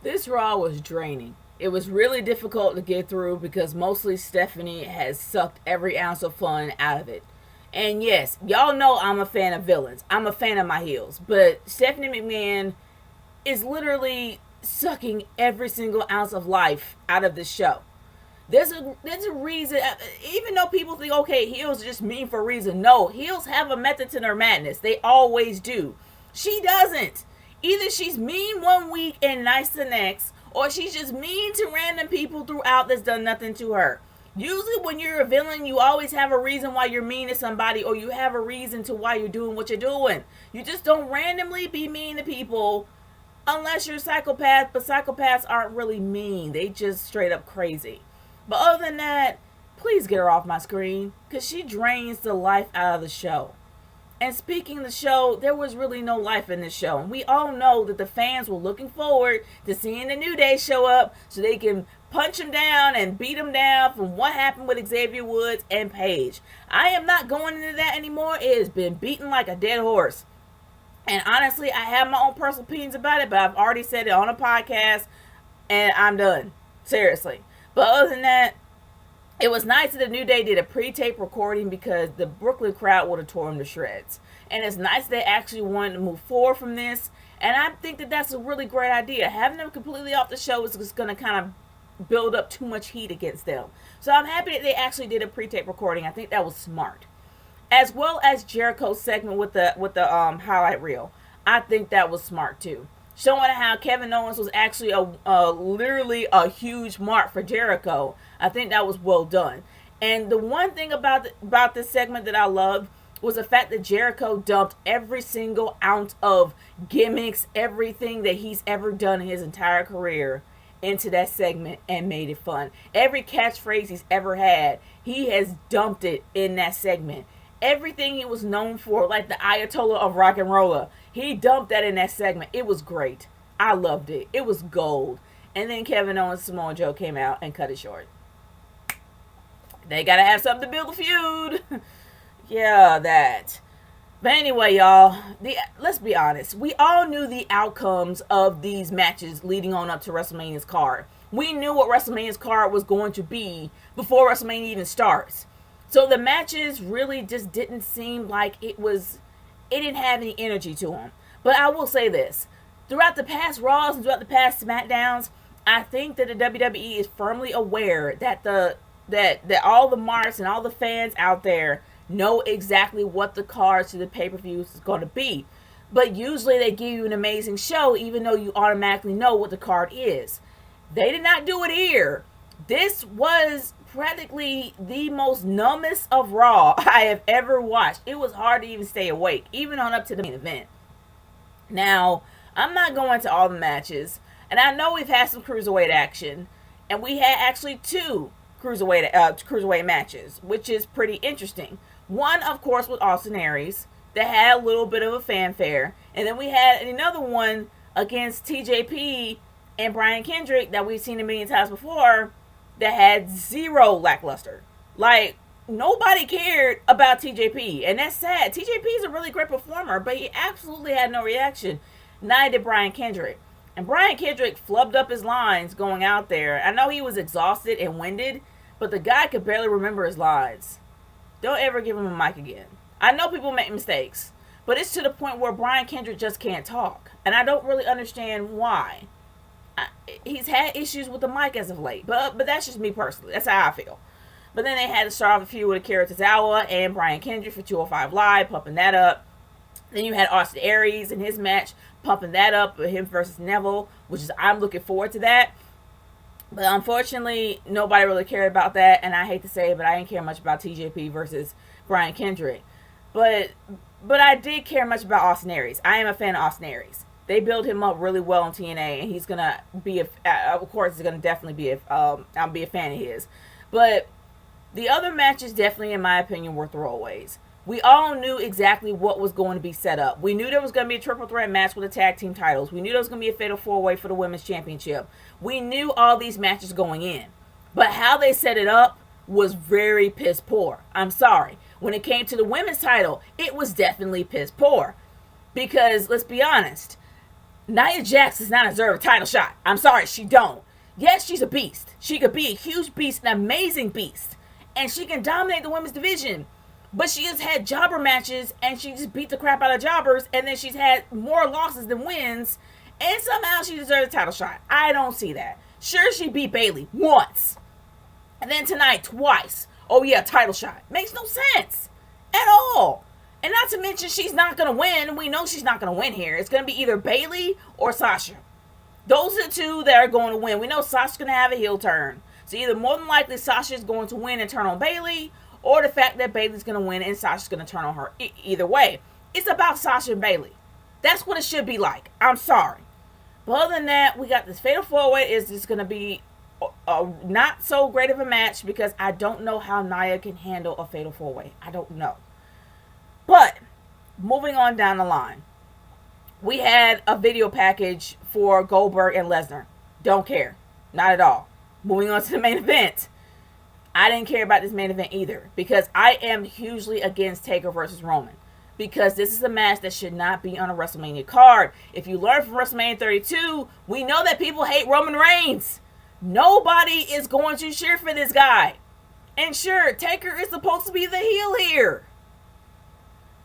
This Raw was draining. It was really difficult to get through because mostly Stephanie has sucked every ounce of fun out of it. And yes, y'all know I'm a fan of villains. I'm a fan of my heels. But Stephanie McMahon is literally sucking every single ounce of life out of this show. There's a reason. Even though people think, okay, heels are just mean for a reason. No, heels have a method to their madness. They always do. She doesn't. Either she's mean one week and nice the next, or she's just mean to random people throughout that's done nothing to her. Usually when you're a villain, you always have a reason why you're mean to somebody, or you have a reason to why you're doing what you're doing. You just don't randomly be mean to people unless you're a psychopath, but psychopaths aren't really mean. They just straight up crazy. But other than that, please get her off my screen, because she drains the life out of the show. And speaking of the show, there was really no life in this show. And we all know that the fans were looking forward to seeing the New Day show up so they can punch him down and beat him down from what happened with Xavier Woods and Paige. I am not going into that anymore. It has been beaten like a dead horse. And honestly, I have my own personal opinions about it, but I've already said it on a podcast, and I'm done. Seriously. But other than that, it was nice that the New Day did a pre-tape recording because the Brooklyn crowd would have torn them to shreds. And it's nice they actually wanted to move forward from this. And I think that that's a really great idea. Having them completely off the show is just going to kind of build up too much heat against them. So I'm happy that they actually did a pre-tape recording. I think that was smart. As well as Jericho's segment with the highlight reel. I think that was smart too. Showing how Kevin Owens was actually literally a huge mark for Jericho. I think that was well done. And the one thing about this segment that I loved was the fact that Jericho dumped every single ounce of gimmicks, everything that he's ever done in his entire career into that segment and made it fun. Every catchphrase he's ever had, he has dumped it in that segment. Everything he was known for, like the Ayatollah of rock and roller, he dumped that in that segment. It was great. I loved it. It was gold. And then Kevin Owens and Samoa Joe came out and cut it short. They gotta have something to build a feud. Yeah, that. But anyway, y'all, let's be honest. We all knew the outcomes of these matches leading on up to WrestleMania's card. We knew what WrestleMania's card was going to be before WrestleMania even starts. So the matches really just didn't seem like it didn't have any energy to them. But I will say this. Throughout the past Raws and throughout the past SmackDowns, I think that the WWE is firmly aware that that all the marks and all the fans out there know exactly what the cards to the pay-per-views is going to be. But usually they give you an amazing show even though you automatically know what the card is. They did not do it here. This was practically the most numbest of Raw I have ever watched. It was hard to even stay awake, even on up to the main event. Now, I'm not going to all the matches, and I know we've had some cruiserweight action, and we had actually two cruiserweight matches, which is pretty interesting. One, of course, with Austin Aries that had a little bit of a fanfare, and then we had another one against TJP and Brian Kendrick that we've seen a million times before that had zero lackluster. Like, nobody cared about TJP, and that's sad. TJP is a really great performer, but he absolutely had no reaction. Neither did Brian Kendrick. And Brian Kendrick flubbed up his lines going out there. I know he was exhausted and winded, but the guy could barely remember his lines. Don't ever give him a mic again. I know people make mistakes, but it's to the point where Brian Kendrick just can't talk, and I don't really understand why. He's had issues with the mic as of late, but that's just me personally. That's how I feel. But then they had to start off a feud with Akira Tozawa and Brian Kendrick for 205 Live, pumping that up. Then you had Austin Aries in his match, pumping that up with him versus Neville, which is, I'm looking forward to that. But unfortunately, nobody really cared about that, and I hate to say it, but I didn't care much about TJP versus Brian Kendrick. But I did care much about Austin Aries. I am a fan of Austin Aries. They build him up really well on TNA, and he's gonna be of course, he's gonna definitely be I'll be a fan of his. But the other matches definitely, in my opinion, were throwaways. We all knew exactly what was going to be set up. We knew there was going to be a triple threat match with the tag team titles. We knew there was going to be a fatal four-way for the women's championship. We knew all these matches going in. But how they set it up was very piss poor. I'm sorry. When it came to the women's title, it was definitely piss poor. Because, let's be honest, Nia Jax does not deserve a title shot. I'm sorry, she don't. Yes, she's a beast. She could be a huge beast, an amazing beast. And she can dominate the women's division. But she has had jobber matches and she just beat the crap out of jobbers. And then she's had more losses than wins. And somehow she deserves a title shot. I don't see that. Sure, she beat Bayley once. And then tonight, twice. Oh yeah, title shot. Makes no sense. At all. And not to mention, she's not going to win. We know she's not going to win here. It's going to be either Bayley or Sasha. Those are the two that are going to win. We know Sasha's going to have a heel turn. So either more than likely Sasha is going to win and turn on Bayley, or the fact that Bayley's going to win and Sasha's going to turn on her. Either way, it's about Sasha and Bayley. That's what it should be like. I'm sorry. But other than that, we got this Fatal 4-Way. Is just going to be not so great of a match because I don't know how Nia can handle a Fatal 4-Way. I don't know. But moving on down the line, we had a video package for Goldberg and Lesnar. Don't care. Not at all. Moving on to the main event. I didn't care about this main event either because I am hugely against Taker versus Roman. Because this is a match that should not be on a WrestleMania card. If you learn from WrestleMania 32, we know that people hate Roman Reigns. Nobody is going to cheer for this guy. And sure, Taker is supposed to be the heel here.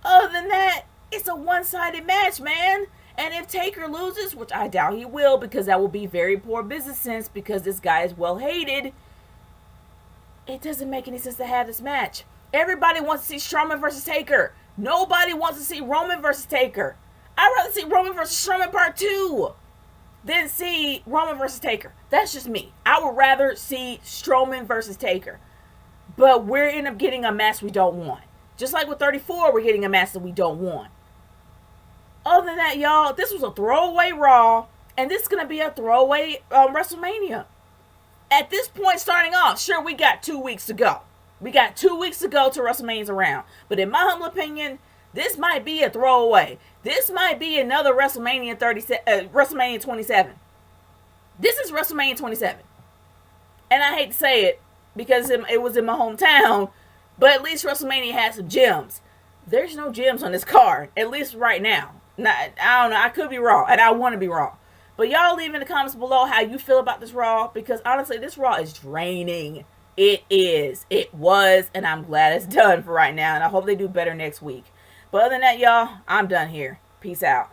Other than that, it's a one-sided match, man. And if Taker loses, which I doubt he will because that will be very poor business sense because this guy is well hated, it doesn't make any sense to have this match. Everybody wants to see Strowman versus Taker. Nobody wants to see Roman versus Taker. I'd rather see Roman versus Strowman Part 2 than see Roman versus Taker. That's just me. I would rather see Strowman versus Taker. But we're end up getting a match we don't want. Just like with 34, we're getting a match that we don't want. Other than that, y'all, this was a throwaway Raw. And this is going to be a throwaway WrestleMania. At this point, starting off, sure, we got 2 weeks to go. We got 2 weeks to go to WrestleMania's around. But in my humble opinion, this might be a throwaway. This might be another WrestleMania 27. This is WrestleMania 27. And I hate to say it because it was in my hometown. But at least WrestleMania had some gems. There's no gems on this card. At least right now. I don't know. I could be wrong. And I want to be wrong. But y'all leave in the comments below how you feel about this Raw. Because honestly, this Raw is draining. It is. It was. And I'm glad it's done for right now. And I hope they do better next week. But other than that, y'all, I'm done here. Peace out.